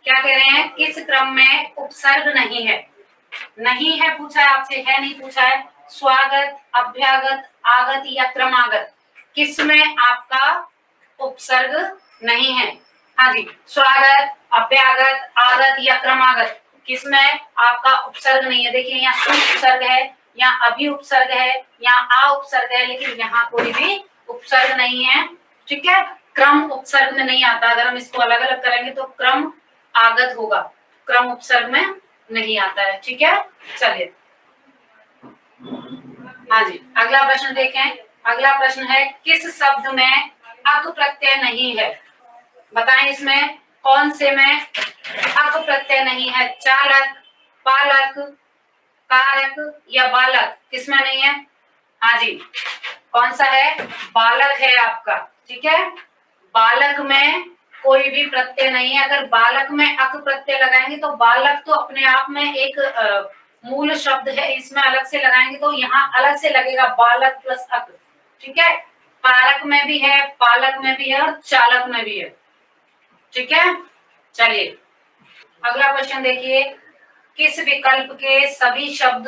क्या कह रहे हैं, किस क्रम में उपसर्ग नहीं है। नहीं है पूछा है आपसे, है नहीं पूछा है। स्वागत, अभ्यागत, आगत या क्रमागत, किसमें आपका उपसर्ग नहीं है। हाँ जी, स्वागत, अभ्यागत, आगत या क्रमागत, किसमें आपका उपसर्ग नहीं है। देखिए यहाँ सु उपसर्ग है, यहाँ अभी उपसर्ग है, यहाँ आ उपसर्ग है, लेकिन यहाँ कोई भी उपसर्ग नहीं है। ठीक है, क्रम उपसर्ग में नहीं आता। अगर हम इसको अलग अलग करेंगे तो क्रम आगत होगा, क्रम उपसर्ग में नहीं आता है। ठीक है, चलिए हाँ जी, अगला प्रश्न देखें। अगला प्रश्न है, किस शब्द में अक प्रत्यय नहीं है। बताएं इसमें कौन से में अक प्रत्यय नहीं है। चालक, पालक, कारक या बालक, किसमें नहीं है। हाँ जी, कौन सा है, बालक है आपका। ठीक है, बालक में कोई भी प्रत्यय नहीं है। अगर बालक में अक प्रत्यय लगाएंगे तो बालक तो अपने आप में एक मूल शब्द है, इसमें अलग से लगाएंगे तो यहाँ अलग से लगेगा बालक प्लस अक। ठीक है, कारक में भी है, पालक में भी है और चालक में भी है। ठीक है, चलिए अगला क्वेश्चन देखिए, किस विकल्प के सभी शब्द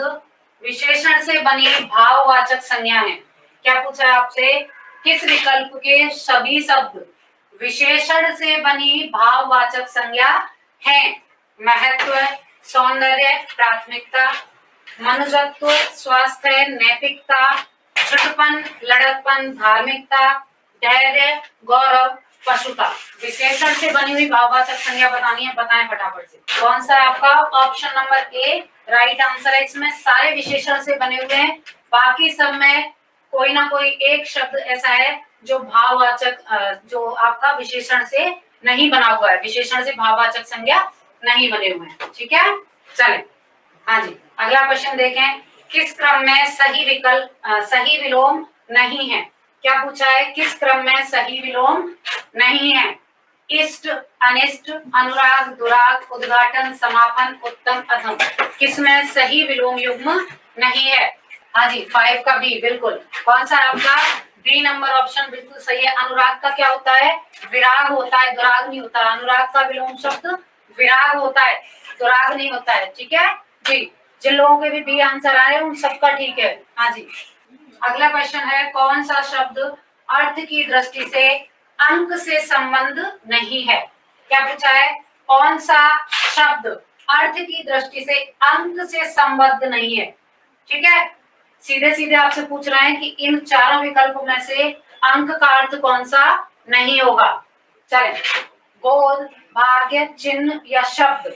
विशेषण से बनी भाववाचक संज्ञा है। क्या पूछा है आपसे, किस विकल्प के सभी शब्द विशेषण से बनी भाववाचक संज्ञा है। महत्व, सौंदर्य, प्राथमिकता, मनुष्यत्व, स्वास्थ्य, नैतिकता, छुटपन, लड़कपन, धार्मिकता, धैर्य, गौरव, पशुता। विशेषण से बनी हुई भाववाचक संज्ञा बतानी है, बताएं फटाफट से। कौन सा है आपका, option number A right answer है। इसमें सारे विशेषण से बने हुए हैं, बाकी सब में कोई ना कोई एक शब्द ऐसा है जो भाववाचक, जो आपका विशेषण से नहीं बना हुआ है, विशेषण से भाववाचक संज्ञा नहीं बने हुए हैं। ठीक है, चलें हाँ जी, अगला क्वेश्चन देखें, किस क्रम में सही विकल्प सही विलोम नहीं है। क्या पूछा है, किस क्रम में सही विलोम नहीं है। इष्ट, अनिष्ट, अनुराग, दुराग, उद्घाटन, समापन, उत्तम, अधम, किसमें सही विलोम युग्म नहीं है। हाँ जी, 5 का बी, बिल्कुल। कौन सा आपका, बी नंबर ऑप्शन बिल्कुल सही है। अनुराग का क्या होता है, विराग होता है, दुराग नहीं होता। अनुराग का विलोम शब्द विराग होता है, दुराग नहीं होता है। ठीक है जी, जिन लोगों के भी बी आंसर आए उन सबका ठीक है। हाँ जी, अगला क्वेश्चन है, कौन सा शब्द अर्थ की दृष्टि से अंक से संबंध नहीं है। क्या पूछा है, कौन सा शब्द अर्थ की दृष्टि से अंक से संबद्ध नहीं है। ठीक है, सीधे सीधे आपसे पूछ रहे हैं कि इन चारों विकल्पों में से अंक का अर्थ कौन सा नहीं होगा। चले, गोद, भाग्य, चिन्ह या शब्द,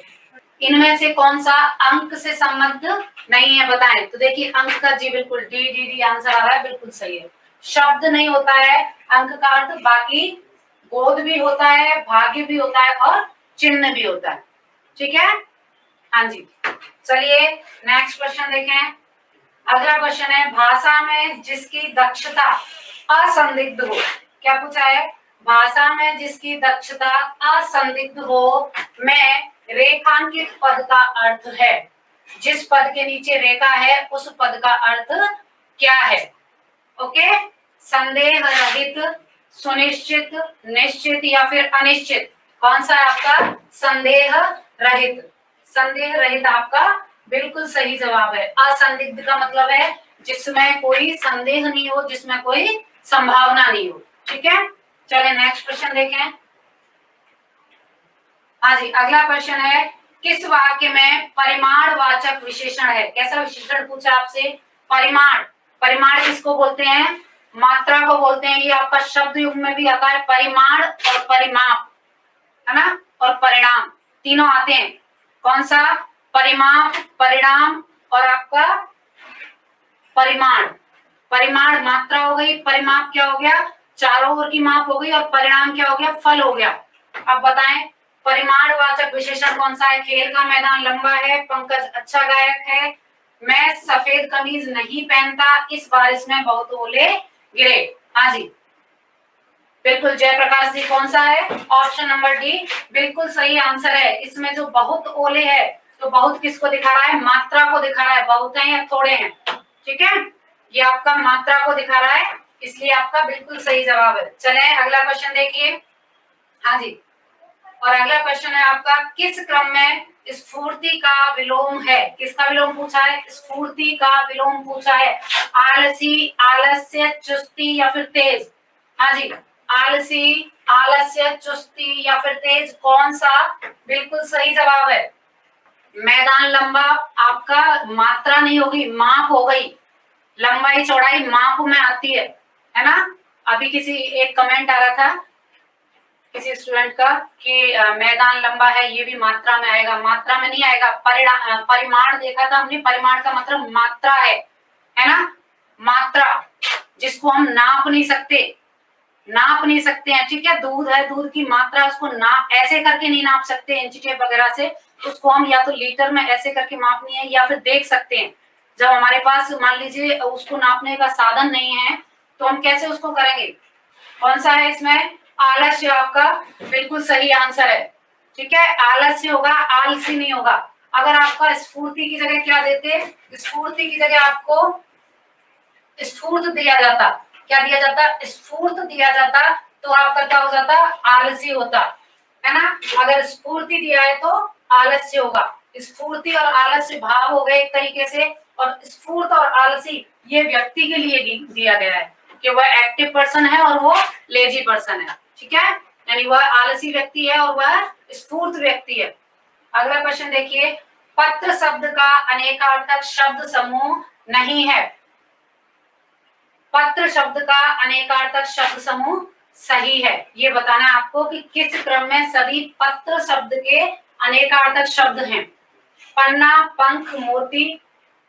इनमें से कौन सा अंक से संबद्ध नहीं है, बताएं। तो देखिए अंक का जी बिल्कुल डी डी डी आंसर आ रहा है, बिल्कुल सही है। शब्द नहीं होता है अंक का अर्थ, बाकी गोद भी होता है, भाग्य भी होता है और चिन्ह भी होता है। ठीक है, हाँ जी, चलिए नेक्स्ट क्वेश्चन देखें। अगला क्वेश्चन है, भाषा में जिसकी दक्षता असंदिग्ध हो। क्या पूछा है, भाषा में जिसकी दक्षता असंदिग्ध हो में रेखांकित पद का अर्थ है। जिस पद के नीचे रेखा है उस पद का अर्थ क्या है। ओके, संदेह रहित, सुनिश्चित, निश्चित या फिर अनिश्चित, कौन सा है आपका, संदेह रहित। संदेह रहित आपका बिल्कुल सही जवाब है। असंदिग्ध का मतलब है जिसमें कोई संदेह नहीं हो, जिसमें कोई संभावना नहीं हो। ठीक है, चलिए नेक्स्ट क्वेश्चन देखें। हाँ जी, अगला क्वेश्चन है, किस वाक्य में परिमाणवाचक विशेषण है। कैसा विशेषण पूछा आपसे, परिमाण। परिमाण किसको बोलते हैं, मात्रा को बोलते हैं। ये आपका शब्द युग में भी आता है, परिमाण और परिमाप, है ना, और परिणाम तीनों आते हैं। कौन सा, परिमाप, परिणाम और आपका परिमाण। परिमाण मात्रा हो गई, परिमाप क्या हो गया, चारों ओर की माप हो गई, और परिणाम क्या हो गया, फल हो गया। अब बताएं परिमाणवाचक विशेषण कौन सा है। खेल का मैदान लंबा है, पंकज अच्छा गायक है, मैं सफेद कमीज नहीं पहनता, इस बारिश में बहुत ओले गिरे। हाँ जी, बिल्कुल जयप्रकाश जी, कौन सा है, ऑप्शन नंबर डी बिल्कुल सही आंसर है। इसमें जो बहुत ओले है, तो बहुत किसको दिखा रहा है, मात्रा को दिखा रहा है, बहुत है या थोड़े हैं। ठीक है, ये आपका मात्रा को दिखा रहा है, इसलिए आपका बिल्कुल सही जवाब है। चले अगला क्वेश्चन देखिए। हाँ जी, और अगला क्वेश्चन है आपका, किस क्रम में स्फूर्ति का विलोम है? किसका विलोम पूछा है? स्फूर्ति का विलोम पूछा है। आलसी, आलस्य, चुस्ती या फिर तेज? हाँ जी, आलसी, आलस्य, चुस्ती या फिर तेज, कौन सा बिल्कुल सही जवाब है? मैदान लंबा आपका मात्रा नहीं होगी, माप हो गई। लंबाई चौड़ाई माप में आती है ना? अभी किसी एक कमेंट आ रहा था किसी स्टूडेंट का कि मैदान लंबा है, ये भी मात्रा में आएगा। मात्रा में नहीं आएगा, परिमाण देखा था हमने, परिमाण का मतलब मात्रा है ना? मात्रा जिसको हम नाप नहीं सकते, नाप नहीं सकते हैं, ठीक है? दूध है, दूध की मात्रा उसको नाप ऐसे करके नहीं नाप सकते इंची टेप वगैरह से, उसको हम या तो लीटर में ऐसे करके मापनी है या फिर देख सकते हैं। जब हमारे पास मान लीजिए उसको नापने का साधन नहीं है तो हम कैसे उसको करेंगे? कौन सा है इसमें? आलस्य आपका बिल्कुल सही आंसर है, ठीक है? आलस्य होगा, आलसी नहीं होगा। अगर आपका स्फूर्ति की जगह क्या देते? स्फूर्ति की जगह आपको स्फूर्त दिया जाता। क्या दिया जाता? स्फूर्त दिया जाता, तो आपका क्या हो जाता? आलसी होता, है ना? अगर स्फूर्ति दिया है तो आलस्य होगा। स्फूर्ति और आलस्य भाव हो गए एक तरीके से, और स्फूर्त और आलसी ये व्यक्ति के लिए दिया गया है कि वह एक्टिव पर्सन है और वो लेजी पर्सन है, ठीक है? यानी वह आलसी व्यक्ति है और वह स्फूर्त व्यक्ति है। अगला क्वेश्चन देखिए, पत्र शब्द का अनेकार्थक शब्द समूह नहीं है। पत्र शब्द का अनेकार्थक शब्द समूह सही है। ये बताना है आपको कि किस क्रम में सभी पत्र शब्द के अनेकार्थक शब्द हैं। पन्ना, पंख, मोती,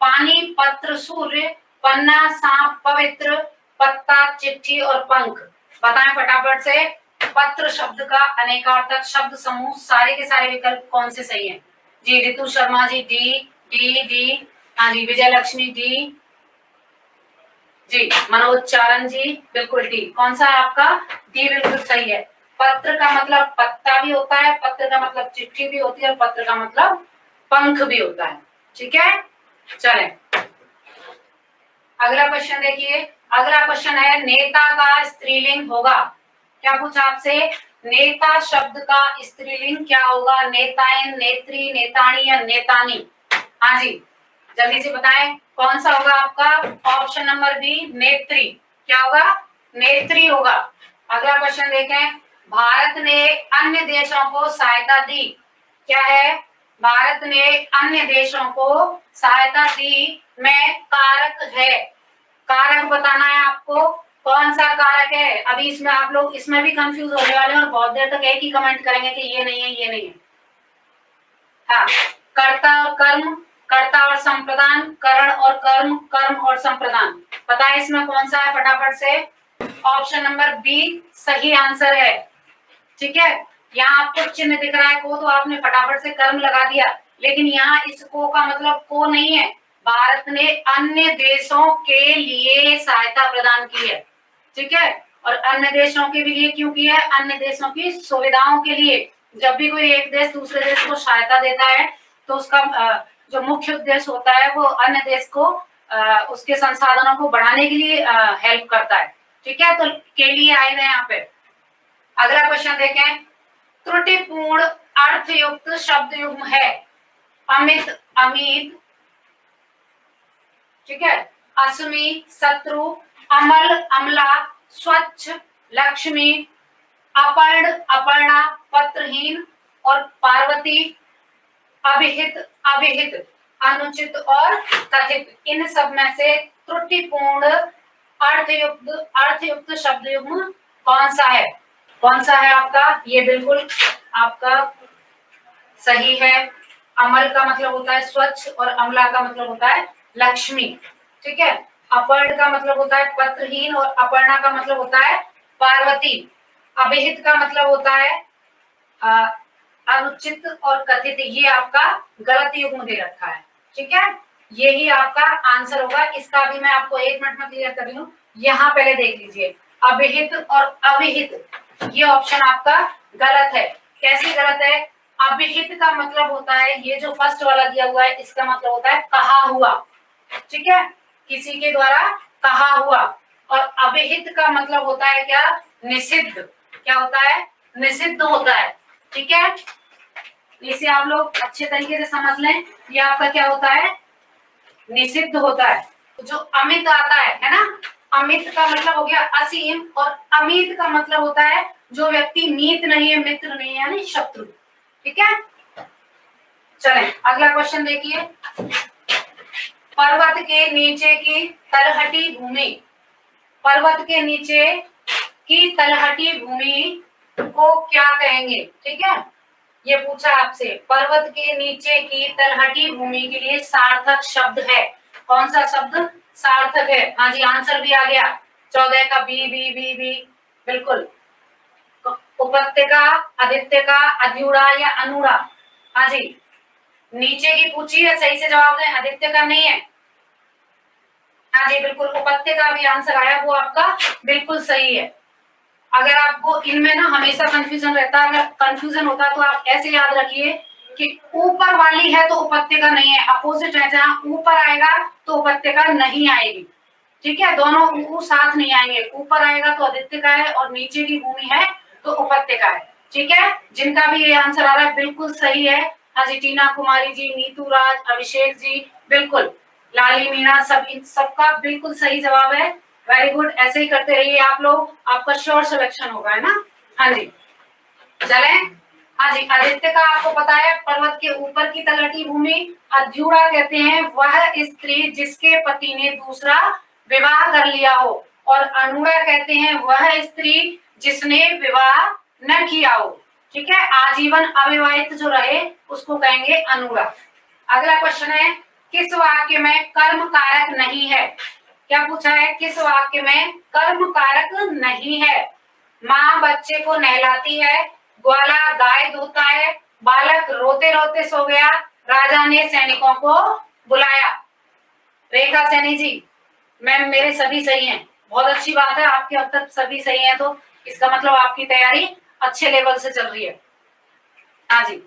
पानी, पत्र, सूर्य, पन्ना, सांप, पवित्र, पत्ता, चिट्ठी और पंख। बताएं फटाफट से, पत्र शब्द का अनेकार्थक शब्द समूह सारे के सारे विकल्प कौन से सही हैं? जी Ritu Sharma ji D, D D. हाँ जी विजय लक्ष्मी डी जी। मनोज चारण जी बिल्कुल डी। कौन सा है आपका? डी बिल्कुल सही है। पत्र का मतलब पत्ता भी होता है, पत्र का मतलब चिट्ठी भी होती है, और पत्र का मतलब पंख भी होता है, ठीक है? चलें अगला क्वेश्चन देखिए। अगला क्वेश्चन है, नेता का स्त्रीलिंग होगा। क्या पूछा आपसे? नेता शब्द का स्त्रीलिंग क्या होगा? नेताएं, नेत्री, नेताणी या नेतानी? हाँ जी जल्दी से बताएं कौन सा होगा आपका? ऑप्शन नंबर बी नेत्री। क्या होगा? नेत्री होगा। अगला क्वेश्चन देखें, भारत ने अन्य देशों को सहायता दी। क्या है? भारत ने अन्य देशों को सहायता दी में कारक है। कारक बताना है आपको, कौन सा कारक है? अभी इसमें आप लोग इसमें भी कंफ्यूज होने वाले हैं और बहुत देर तक एक ही कमेंट करेंगे कि ये नहीं है, ये नहीं है। हाँ, कर्ता और कर्म, कर्ता और संप्रदान, करण और कर्म, कर्म और संप्रदान। पता है इसमें कौन सा है फटाफट से? ऑप्शन नंबर बी सही आंसर है, ठीक है? यहाँ आपको चिन्ह दिख रहा है को, तो आपने फटाफट से कर्म लगा दिया, लेकिन यहाँ इस को का मतलब को नहीं है। भारत ने अन्य देशों के लिए सहायता प्रदान की है, ठीक है? और अन्य देशों के लिए क्यों की है? अन्य देशों की सुविधाओं के लिए। जब भी कोई एक देश दूसरे देश को सहायता देता है तो उसका जो मुख्य उद्देश्य होता है वो अन्य देश को उसके संसाधनों को बढ़ाने के लिए हेल्प करता है, ठीक है? तो के लिए आए हैं यहाँ पे। अगला क्वेश्चन देखें, त्रुटिपूर्ण अर्थयुक्त शब्द युग्म है। अमित, अमित, ठीक है? अस्मि, शत्रु, अमल, अमला, स्वच्छ, लक्ष्मी, अपर्ण, अपर्णा, पत्रहीन और पार्वती, अभिहित, अविहित, अनुचित और कथित। इन सब में से त्रुटिपूर्ण अर्थयुक्त शब्द युग्म कौन सा है? कौन सा है आपका? ये बिल्कुल आपका सही है। अमल का मतलब होता है स्वच्छ और अमला का मतलब होता है लक्ष्मी, ठीक है? अपर्ण का मतलब होता है पत्रहीन और अपर्णा का मतलब होता है पार्वती। अभिहित का मतलब होता है अनुचित और कथित। ये आपका गलत युग्म दे रखा है, ठीक है? यही आपका आंसर होगा। इसका भी मैं आपको 1 मिनट में क्लियर कर रही हूँ। यहाँ पहले देख लीजिए, अभिहित और अविहित, ये ऑप्शन आपका गलत है। कैसे गलत है? अभिहित का मतलब होता है, ये जो फर्स्ट वाला दिया हुआ है इसका मतलब होता है कहा हुआ, ठीक है? किसी के द्वारा कहा हुआ। और अविहित का मतलब होता है क्या? निषिद्ध। क्या होता है? निषिद्ध होता है। ठीक है, इसे आप लोग अच्छे तरीके से समझ लें। ये आपका क्या होता है, निषिद्ध होता है। जो अमित आता है ना, अमित का मतलब हो गया असीम, और अमित का मतलब होता है जो व्यक्ति मीत नहीं है, मित्र नहीं है, यानी शत्रु। ठीक है, चलें अगला क्वेश्चन देखिए। पर्वत के नीचे की तलहटी भूमि, पर्वत के नीचे की तलहटी भूमि को क्या कहेंगे? ठीक है, ये पूछा आपसे। पर्वत के नीचे की तलहटी भूमि के लिए सार्थक शब्द है, कौन सा शब्द सार्थक है? हाँ जी, आंसर भी आ गया 14 का बी बी बी बी, बिल्कुल। उपत्यका, आदित्यका, अध्युड़ा या अनुड़ा? हाँ जी, नीचे की पूछी है, सही से जवाब दें। आदित्यका नहीं है, हाँ जी बिल्कुल, उपत्यका भी आंसर आया, वो आपका बिल्कुल सही है। अगर आपको इनमें ना हमेशा कंफ्यूजन रहता है, अगर कंफ्यूजन होता है तो आप ऐसे याद रखिए कि ऊपर वाली है तो उपत्यका नहीं है, अपोजिट है, जहां ऊपर आएगा तो उपत्यका नहीं आएगी। ठीक है, दोनों वो साथ नहीं आएंगे, ऊपर आएगा तो आदित्यका है और नीचे की भूमि है तो उपत्यका है। ठीक है, जिनका भी ये आंसर आ रहा है बिल्कुल सही है। हाँ जी, टीना कुमारी जी, नीतू राज, अभिषेक जी, बिल्कुल, लाली मीणा, सब सबका बिल्कुल सही जवाब है। वेरी गुड, ऐसे ही करते रहिए आप लोग, आपका श्योर सिलेक्शन होगा, है ना। हाँ जी, चले। हाँ जी, आदित्य का आपको पता है, पर्वत के ऊपर की तलहटी भूमि। अध्युड़ा कहते हैं वह स्त्री जिसके पति ने दूसरा विवाह कर लिया हो, और अनुड़ा कहते हैं वह स्त्री जिसने विवाह न किया हो। ठीक है, आजीवन अविवाहित जो रहे उसको कहेंगे अनुड़ा। अगला क्वेश्चन है, किस वाक्य में कर्म कारक नहीं है? क्या पूछा है, किस वाक्य में कर्म कारक नहीं है? माँ बच्चे को नहलाती है, ग्वाला गाय धोता है, बालक रोते रोते सो गया, राजा ने सैनिकों को बुलाया। रेखा सैनी जी, मैम मेरे सभी सही हैं, बहुत अच्छी बात है, आपके अब तक सभी सही हैं, तो इसका मतलब आपकी तैयारी अच्छे लेवल से चल रही है। हाँ जी,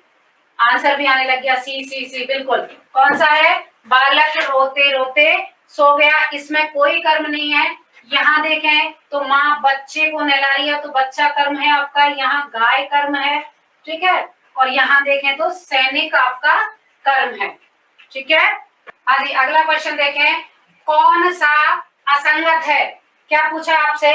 आंसर भी आने लग गया, सी सी सी, बिल्कुल। कौन सा है, बालक रोते रोते सो गया, इसमें कोई कर्म नहीं है। यहाँ देखें तो माँ बच्चे को नहला रही है तो बच्चा कर्म है आपका, यहाँ गाय कर्म है। ठीक है, और यहाँ देखें तो सैनिक आपका कर्म है। ठीक है, हाँ जी, अगला क्वेश्चन देखें, कौन सा असंगत है? क्या पूछा आपसे,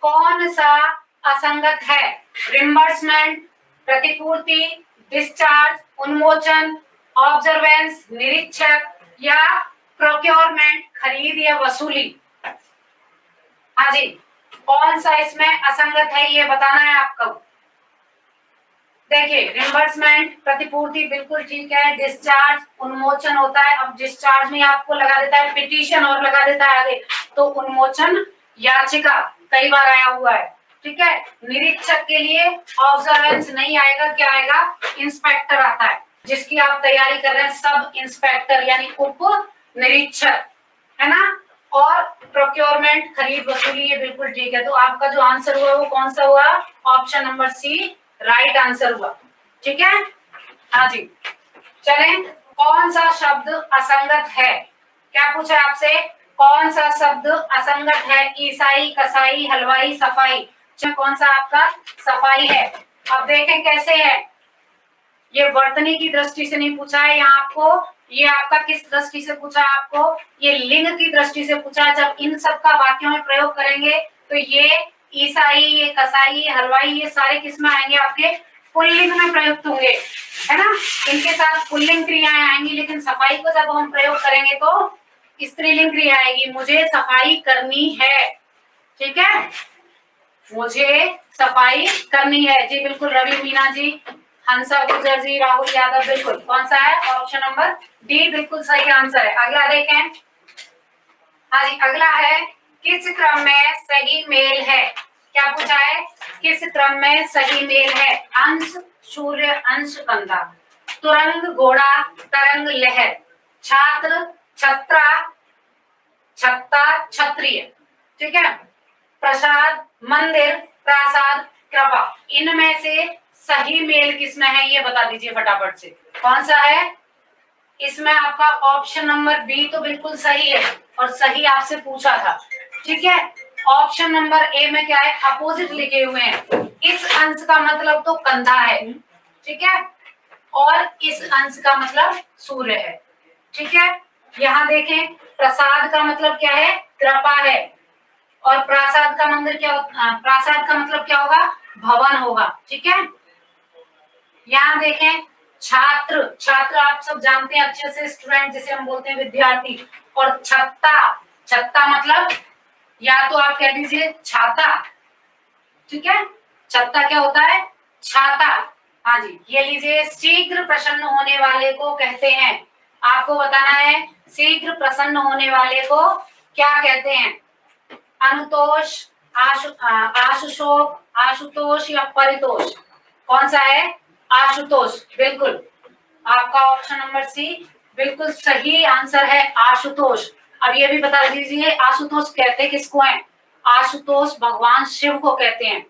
कौन सा असंगत है? रिम्बर्समेंट, प्रतिपूर्ति, डिस्चार्ज, उन्मोचन, ऑब्जर्वेंस, निरीक्षक, या प्रोक्योरमेंट, खरीद या वसूली? हाँ जी, कौन सा इसमें असंगत है ये बताना है आपको। देखिए, रिम्बर्समेंट, प्रतिपूर्ति बिल्कुल ठीक है, डिस्चार्ज, उन्मोचन होता है, अब डिस्चार्ज में आपको लगा देता है पिटीशन और लगा देता है आगे, तो उन्मोचन याचिका कई बार आया हुआ है। ठीक है, निरीक्षक के लिए ऑब्जर्वेंस नहीं आएगा, क्या आएगा, इंस्पेक्टर आता है, जिसकी आप तैयारी कर रहे हैं, सब इंस्पेक्टर यानी उप निरीक्षक, है ना। और प्रोक्योरमेंट, खरीद वसूली, ये बिल्कुल ठीक है, तो आपका जो आंसर हुआ वो कौन सा हुआ, option number C right answer हुआ। ठीक है, हाँ जी, चलें, कौन सा शब्द असंगत है? क्या पूछा आपसे, कौन सा शब्द असंगत है? ईसाई, कसाई, हलवाई, सफाई, कौन सा आपका सफाई है? अब देखें कैसे है, ये वर्तनी की दृष्टि से नहीं पूछा है यहाँ आपको, ये आपका किस दृष्टि से पूछा है आपको, ये लिंग की दृष्टि से पूछा है। जब इन सब का वाक्यों में प्रयोग करेंगे तो ये ईसाई, ये कसाई, ये हलवाई, ये सारे किस में आएंगे, आपके पुल्लिंग में प्रयुक्त होंगे, है ना, इनके साथ पुल्लिंग क्रियाएं आएंगी। लेकिन सफाई को जब हम प्रयोग करेंगे तो स्त्रीलिंग क्रिया आएगी, मुझे सफाई करनी है। ठीक है, मुझे सफाई करनी है जी, बिल्कुल, रवि मीना जी, हंसा गुजर जी, राहुल यादव, बिल्कुल, कौन सा है, ऑप्शन नंबर डी बिल्कुल सही आंसर है। अगला देखें, हाँ जी, अगला है, किस क्रम में सही मेल है? क्या पूछा है, किस क्रम में सही मेल है? अंश सूर्य, अंश कंधा, तुरंग घोड़ा, तरंग लहर, छात्र छत्रा, छत्ता क्षत्रिय। ठीक है, प्रसाद मंदिर, प्रासाद कृपा, इनमें से सही मेल किसमें है ये बता दीजिए फटाफट से, कौन सा है? इसमें आपका ऑप्शन नंबर बी तो बिल्कुल सही है, और सही आपसे पूछा था। ठीक है, ऑप्शन नंबर ए में क्या है, अपोजिट लिखे हुए हैं, इस अंश का मतलब तो कंधा है, ठीक है, और इस अंश का मतलब सूर्य है। ठीक है, यहाँ देखें प्रसाद का मतलब क्या है, कृपा है, और प्रासाद का मंदिर क्या प्रासाद का मतलब क्या होगा, भवन होगा। ठीक है, यहाँ देखें छात्र, छात्र आप सब जानते हैं अच्छे से, स्टूडेंट जिसे हम बोलते हैं विद्यार्थी, और छत्ता, छत्ता मतलब या तो आप कह दीजिए छाता। ठीक है, छत्ता क्या होता है, छाता। हाँ जी, ये लीजिए, शीघ्र प्रसन्न होने वाले को कहते हैं, आपको बताना है शीघ्र प्रसन्न होने वाले को क्या कहते हैं, अनुतोष, आशुशोक, आशुतोष या परितोष, कौन सा है, आशुतोष। बिल्कुल, आपका ऑप्शन नंबर सी बिल्कुल सही आंसर है, आशुतोष। अब ये भी बता दीजिए आशुतोष कहते किसको हैं, आशुतोष भगवान शिव को कहते हैं।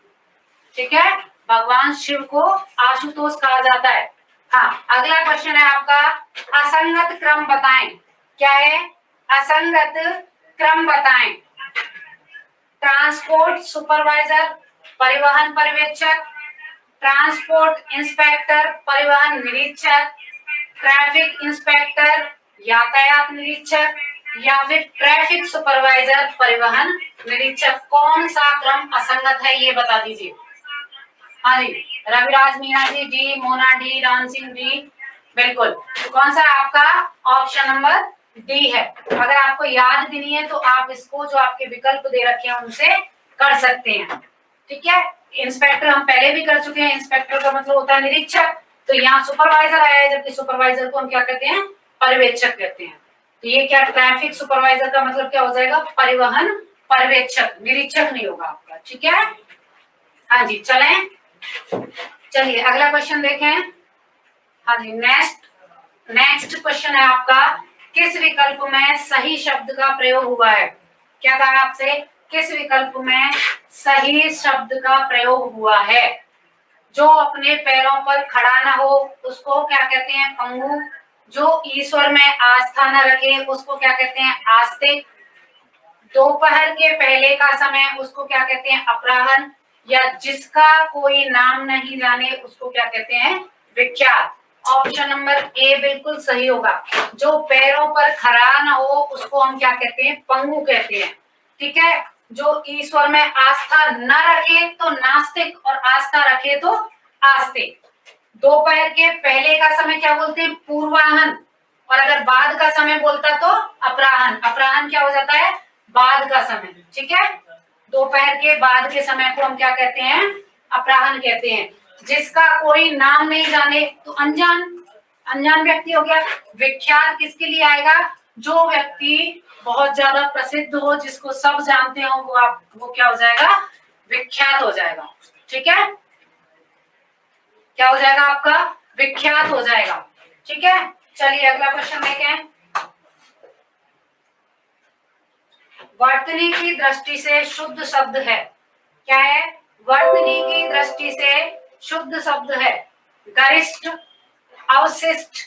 ठीक है, भगवान शिव को आशुतोष कहा जाता है। हाँ, अगला क्वेश्चन है आपका, असंगत क्रम बताएं। क्या है, असंगत क्रम बताएं। ट्रांसपोर्ट सुपरवाइजर, परिवहन पर्यवेक्षक, ट्रांसपोर्ट इंस्पेक्टर, परिवहन निरीक्षक, ट्रैफिक इंस्पेक्टर, यातायात निरीक्षक, या फिर ट्रैफिक सुपरवाइजर, परिवहन निरीक्षक, कौन सा क्रम असंगत है ये बता दीजिए। हाँ जी, Raviraj Meena ji D, Mona D, Ram Singh D, बिल्कुल। तो कौन सा आपका ऑप्शन नंबर डी है। अगर आपको याद भी नहीं है तो आप इसको जो आपके विकल्प दे रखे हैं उनसे कर सकते हैं। ठीक है, इंस्पेक्टर हम पहले भी कर चुके हैं, इंस्पेक्टर का मतलब होता है निरीक्षक, तो यहाँ सुपरवाइजर आया है, जबकि सुपरवाइजर को हम क्या कहते हैं, पर्यवेक्षक कहते हैं। तो ये क्या, ट्रैफिक सुपरवाइजर का मतलब क्या हो जाएगा, परिवहन पर्यवेक्षक, निरीक्षक नहीं होगा आपका। ठीक है, हाँ जी, चलिए अगला क्वेश्चन देखें। हाँ जी, नेक्स्ट क्वेश्चन है आपका, किस विकल्प में सही शब्द का प्रयोग हुआ है। क्या कहा आपसे, किस विकल्प में सही शब्द का प्रयोग हुआ है। जो अपने पैरों पर खड़ा न हो उसको क्या कहते हैं, पंगु। जो ईश्वर में आस्था न रखे उसको क्या कहते हैं, आस्तिक। दोपहर के पहले का समय उसको क्या कहते हैं, अपराह्न। या जिसका कोई नाम नहीं जाने उसको क्या कहते हैं, विख्यात। ऑप्शन नंबर ए बिल्कुल सही होगा। जो पैरों पर खड़ा ना हो उसको हम क्या कहते हैं, पंगु कहते हैं। ठीक है, जो ईश्वर में आस्था न रखे तो नास्तिक, और आस्था रखे तो आस्तिक। दोपहर के पहले का समय क्या बोलते हैं, पूर्वाहन, और अगर बाद का समय बोलता तो अपराह्न। अपराह्न क्या हो जाता है, बाद का समय। ठीक है, दोपहर के बाद के समय को हम क्या कहते हैं, अपराह्न कहते हैं। जिसका कोई नाम नहीं जाने तो अनजान, अनजान व्यक्ति हो गया। विख्यात किसके लिए आएगा, जो व्यक्ति बहुत ज्यादा प्रसिद्ध हो, जिसको सब जानते हो, वो क्या हो जाएगा, विख्यात हो जाएगा। ठीक है, क्या हो जाएगा आपका, विख्यात हो जाएगा। ठीक है, चलिए अगला क्वेश्चन देखें। वर्तनी की दृष्टि से शुद्ध शब्द है। क्या है, वर्तनी की दृष्टि से शुद्ध शब्द है, गरिष्ठ, अवशिष्ट,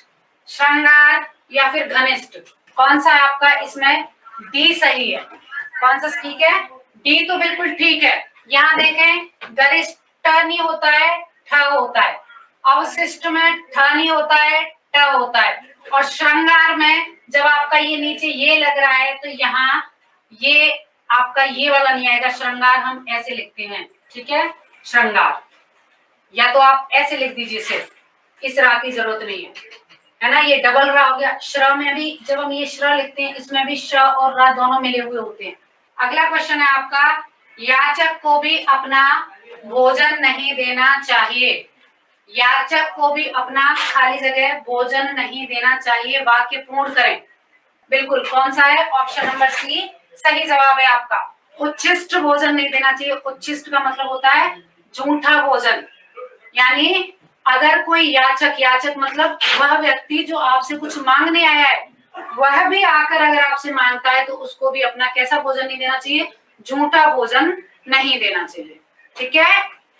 श्रृंगार या फिर घनिष्ठ। कौन सा आपका इसमें, डी सही है। कौन सा ठीक है, डी तो बिल्कुल ठीक है। यहाँ देखें, गरिष्ठ नहीं होता है, ठ होता है। अवशिष्ट में ठ नहीं होता है, ट होता है। और श्रृंगार में जब आपका ये नीचे ये लग रहा है तो यहाँ ये आपका ये वाला नहीं आएगा, श्रृंगार हम ऐसे लिखते हैं। ठीक है, श्रृंगार, या तो आप ऐसे लिख दीजिए, सिर्फ इस रा की जरूरत नहीं है ना, ये डबल रा हो गया। श्र में भी जब हम ये श्र लिखते हैं इसमें भी श और रा दोनों मिले हुए होते हैं। अगला क्वेश्चन है आपका, याचक को भी अपना भोजन नहीं देना चाहिए। याचक को भी अपना खाली जगह भोजन नहीं देना चाहिए, वाक्य पूर्ण करें। बिल्कुल, कौन सा है, ऑप्शन नंबर सी सही जवाब है आपका। उच्छिष्ट भोजन नहीं देना चाहिए। उच्छिष्ट का मतलब होता है झूठा भोजन, यानी अगर कोई याचक, याचक मतलब वह व्यक्ति जो आपसे कुछ मांगने आया है, वह भी आकर अगर आपसे मांगता है तो उसको भी अपना कैसा भोजन नहीं देना चाहिए, झूठा भोजन नहीं देना चाहिए। ठीक है,